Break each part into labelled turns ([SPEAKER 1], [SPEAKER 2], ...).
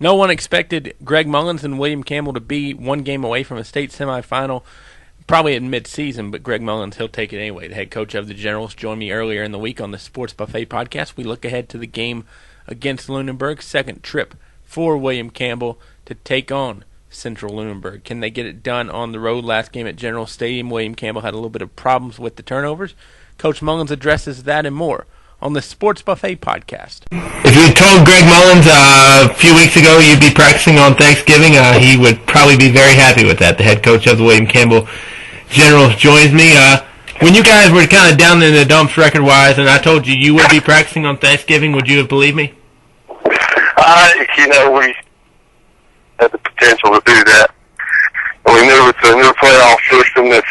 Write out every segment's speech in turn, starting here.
[SPEAKER 1] No one expected Greg Mullins and William Campbell to be one game away from a state semifinal, probably in mid-season, but Greg Mullins, he'll take it anyway. The head coach of the Generals joined me earlier in the week on the Sports Buffet podcast. We look ahead to the game against Lunenberg, second trip for William Campbell to take on Central Lunenburg. Can they get it done on the road? Last game at General Stadium, William Campbell had a little bit of problems with the turnovers. Coach Mullins addresses that and more on the Sports Buffet podcast.
[SPEAKER 2] If you had told Greg Mullins a few weeks ago you'd be practicing on Thanksgiving, he would probably be very happy with that. The head coach of the William Campbell Generals joins me. When you guys were kind of down in the dumps record-wise and I told you you would be practicing on Thanksgiving, would you have believed me?
[SPEAKER 3] We had the potential to do that. And we knew it's a new playoff system that's,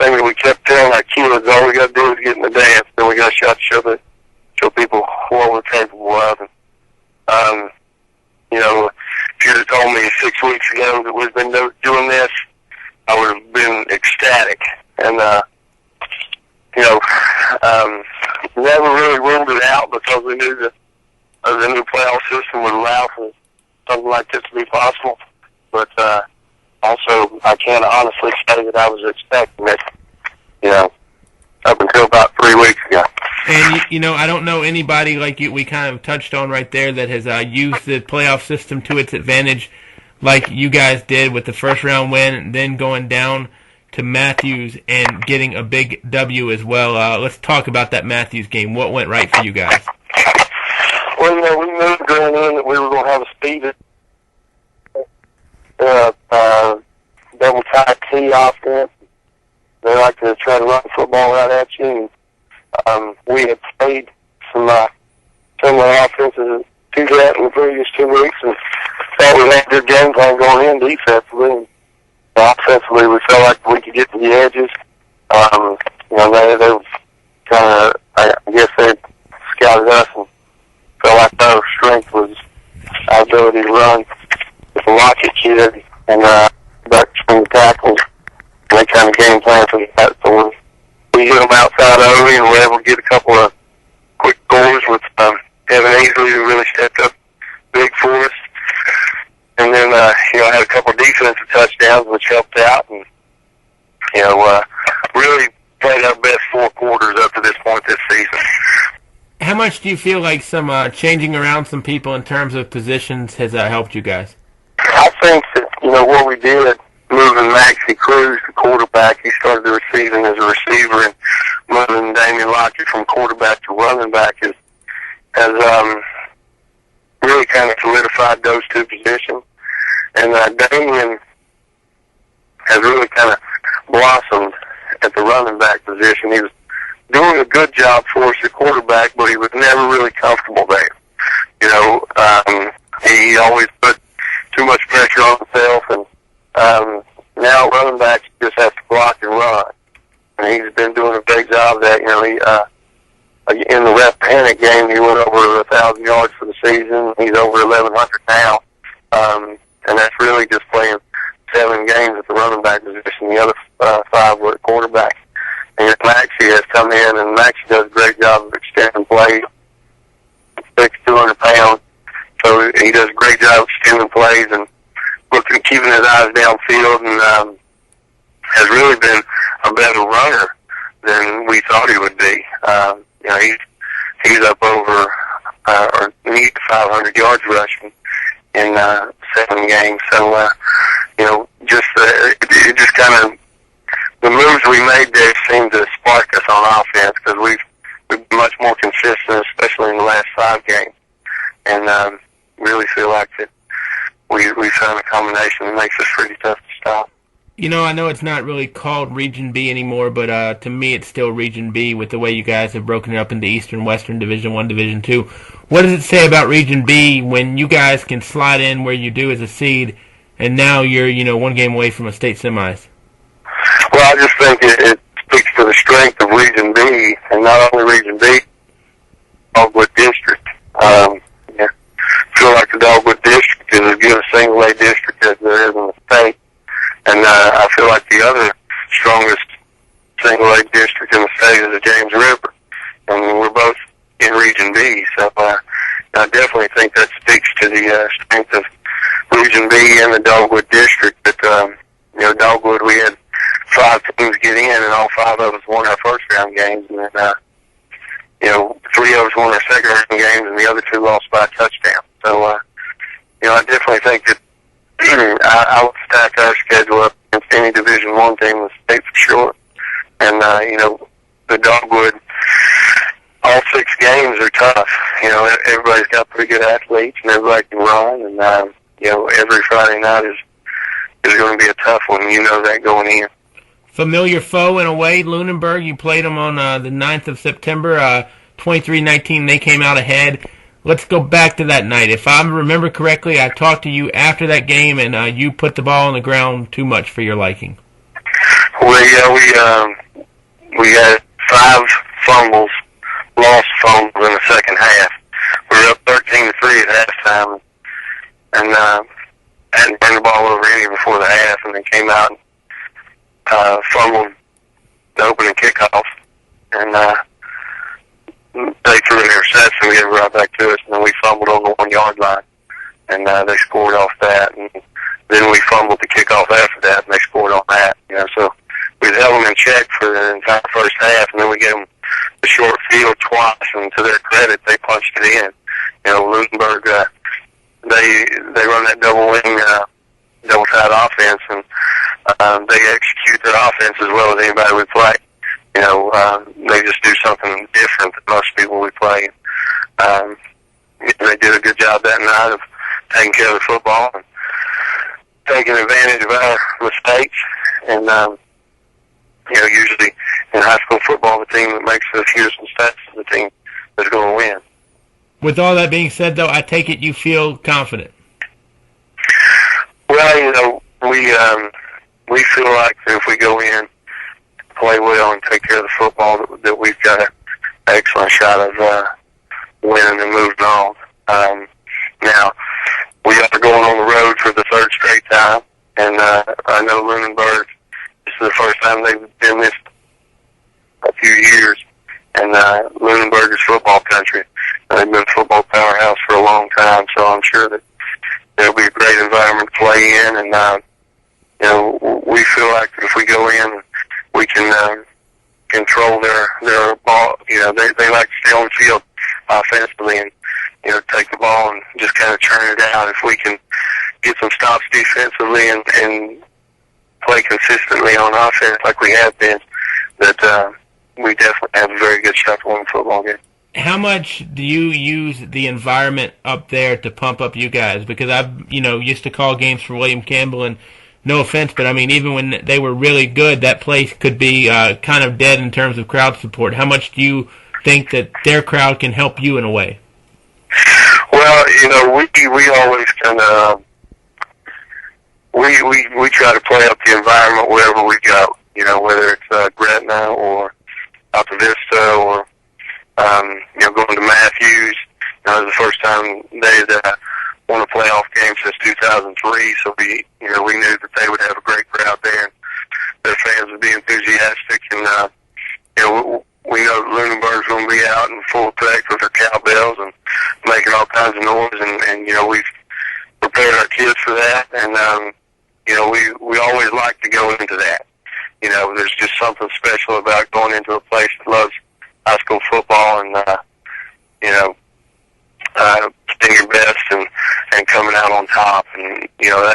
[SPEAKER 3] thing that we kept telling our kids, all we got to do is get in the dance, then we got a shot to show people what we're capable of. And, if you'd have told me 6 weeks ago that we've been doing this, I would have been ecstatic. And, never really ruled it out because we knew that the new playoff system would allow for something like this to be possible. But, also, I can't honestly say that I was expecting it, up until about 3 weeks ago.
[SPEAKER 2] And, I don't know anybody like you, we kind of touched on right there, that has used the playoff system to its advantage like you guys did with the first round win and then going down to Matthews and getting a big W as well. Let's talk about that Matthews game. What went right for you guys?
[SPEAKER 3] Well, we knew going in that we were going to have a speed double tight T offense. They like to try to run football right at you. And, we had played some similar offenses to that in the previous 2 weeks, and thought we had a good game plan going in defensively. And offensively, we felt like we could get to the edges. They were kind of, I guess they scouted us and felt like our strength was our ability to run with the Lockett kid and back between the tackles. And they kind of game plan for that. So we hit them outside early and were able to get a couple of quick goals with Evan Easley, who really stepped up big for us. And then, I had a couple of defensive touchdowns, which helped out. And, really played our best 4 quarters up to this point this season.
[SPEAKER 2] How much do you feel like some changing around some people in terms of positions has helped you guys?
[SPEAKER 3] I think that, what we did, moving Maxie Cruz to quarterback, he started the season as a receiver, and moving Damian Lockett from quarterback to running back has really kind of solidified those two positions. And Damian has really kind of blossomed at the running back position. He was doing a good job for us at quarterback, but he was never really comfortable there. He always put too much pressure on himself, and now running backs just have to block and run. And he's been doing a great job of that. In the Rep Panic game, he went over 1,000 yards for the season. He's over 1,100 now. And that's really just playing 7 games at the running back position. The other 5 were at quarterback. And Maxie has come in, and Maxie does a great job of extending plays. He's 200 pounds, so he does a great job of extending plays and keeping his eyes downfield, and has really been a better runner than we thought he would be. He's up over or near 500 yards rushing in 7 games. So it just kind of, the moves we made there seem to spark us on offense, because we've been much more consistent, especially in the last 5 games, and really feel like that we found a combination that makes us pretty tough to stop.
[SPEAKER 2] I know it's not really called Region B anymore, but to me it's still Region B with the way you guys have broken it up into Eastern, Western, Division I, Division II. What does it say about Region B when you guys can slide in where you do as a seed, and now you're 1 game away from a state semis?
[SPEAKER 3] Well, I just think it speaks to the strength of Region B, and not only Region B, Dogwood District. I feel like the Dogwood District is as good a single-A district as there is in the state. And I feel like the other strongest single-A district in the state is the James River. And we're both in Region B, so I definitely think that speaks to the strength of Region B and the Dogwood District. But, Dogwood, we had 5 teams get in, and all 5 of us won our first round games. And then, 3 of us won our second round games, and the other 2 lost by a touchdown. So, I definitely think that I would stack our schedule up against any Division I team in the state for sure. And, the Dogwood, all 6 games are tough. Everybody's got pretty good athletes, and everybody can run. And, every Friday night is going to be a tough one. You know that going in.
[SPEAKER 2] Familiar foe in a way, Lunenberg. You played them on the 9th of September, 23-19. They came out ahead. Let's go back to that night. If I remember correctly, I talked to you after that game, and you put the ball on the ground too much for your liking.
[SPEAKER 3] Well, we had 5 fumbles, lost fumbles in the second half. We were up 13-3 at halftime, and hadn't turned the ball over any before the half, and then came out and fumbled the opening kickoff, and they threw an interception, we gave it right back to us, and then we fumbled on the 1-yard line, and they scored off that, and then we fumbled the kickoff after that, and they scored on that. So we held them in check for the entire first half, and then we gave them the short field twice, and to their credit, they punched it in. Lunenberg, they run that double-tight offense, and they execute their offense as well as anybody we play. They just do something different than most people we play. They did a good job that night of taking care of the football and taking advantage of our mistakes. And, usually in high school football, the team that makes the fewest mistakes is the team that's going to win.
[SPEAKER 2] With all that being said, though, I take it you feel confident.
[SPEAKER 3] Well, we feel like if we go in, play well, and take care of the football, that we've got an excellent shot of winning and moving on. Now, we are going on the road for the 3rd straight time, and I know Lunenberg, this is the first time they've been this a few years, and Lunenberg is football country. They've been a football powerhouse for a long time, so I'm sure that it'll be a great environment to play in, and we feel like if we go in, we can control their ball. They like to stay on the field offensively and take the ball and just kind of churn it out. If we can get some stops defensively and play consistently on offense like we have been, that we definitely have a very good shot to win the football game.
[SPEAKER 2] How much do you use the environment up there to pump up you guys? Because I've used to call games for William Campbell, and no offense, but I mean, even when they were really good, that place could be kind of dead in terms of crowd support. How much do you think that their crowd can help you in a way?
[SPEAKER 3] Well, we always kind of we try to play up the environment wherever we go. Whether it's Gretna or Alta Vista or going to Matthews. It was the first time they'd won a playoff game since 2003, so we knew that they would have a great crowd there. Their fans would be enthusiastic, and we know that Lunenberg's going to be out in full effect with their cowbells and making all kinds of noise, and we've prepared our kids for that, and we always like to go into that. There's just something special about going into a place that loves high school football, and doing your best and coming out on top, and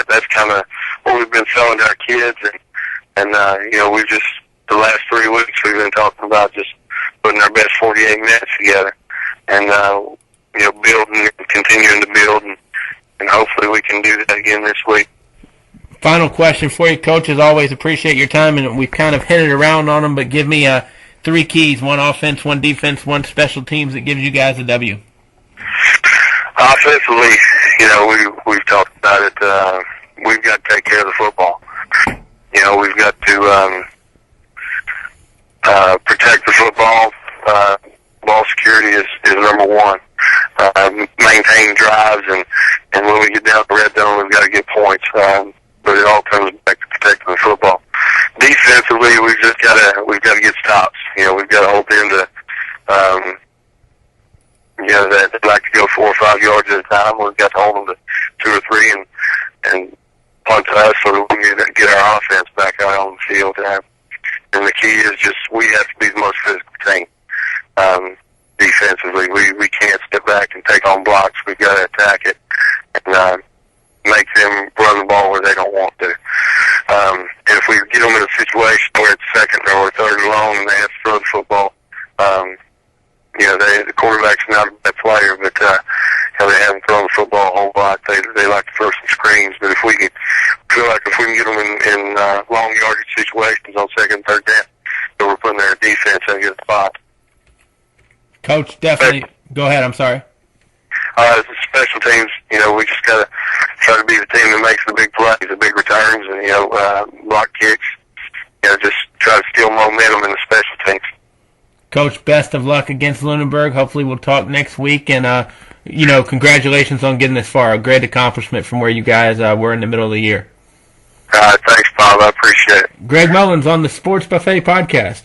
[SPEAKER 3] that's kind of what we've been selling to our kids, and we've just the last 3 weeks we've been talking about just putting our best 48 minutes together, and building and continuing to build, and hopefully we can do that again this week.
[SPEAKER 2] Final question for you, Coach. As always, appreciate your time, and we've kind of hit it around on them, but give me 3 keys: 1 offense, 1 defense, 1 special teams that gives you guys a W.
[SPEAKER 3] Offensively, we've talked about it. We've got to take care of the football. We've got to protect the football. Ball security is number 1. Maintain drives, and when we get down the red zone, we've got to get points. But it all comes back to protecting the football. Defensively, we've got to get stops. We've got to hold them to that they like to go 4 or 5 yards at a time. We've got to hold them attack it and make them run the ball where they don't want to. And if we get them in a situation where it's second or third and long and they have to throw the football, the quarterback's not a bad player, but they haven't thrown the football a whole lot. They like to throw some screens, but if we can get them in long yardage situations on second, third down, so we're putting their defense in a good spot.
[SPEAKER 2] Coach, definitely. Go ahead. I'm sorry.
[SPEAKER 3] As a special teams, we just got to try to be the team that makes the big plays, the big returns, and, block kicks. Just try to steal momentum in the special teams.
[SPEAKER 2] Coach, best of luck against Lunenberg. Hopefully we'll talk next week. And, congratulations on getting this far. A great accomplishment from where you guys were in the middle of the year.
[SPEAKER 3] Thanks, Bob. I appreciate it.
[SPEAKER 2] Greg Mullins on the Sports Buffet Podcast.